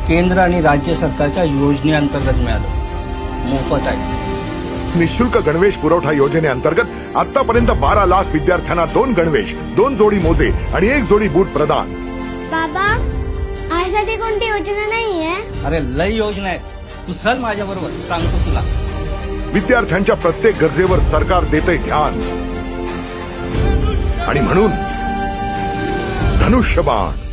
केंद्र आणि राज्य सरकारच्या योजनेअंतर्गत मिळालं। मोफत आहे। निःशुल्क गणवेश पुरवठा योजनेअंतर्गत आतापर्यंत 12 लाख विद्यार्थ्यांना 2 गणवेश, 2 जोडी मोजे आणि 1 जोडी बूट प्रदान। बाबा, आईसाठी कोणती योजना नाहीये? अरे लय योजना आहे, तू चल माझ्या बरोबर, सांगतो तुला। विद्यार्थ्यांच्या प्रत्येक गरजेवर सरकार देते ध्यान आणि म्हणून धनुष्यबाण।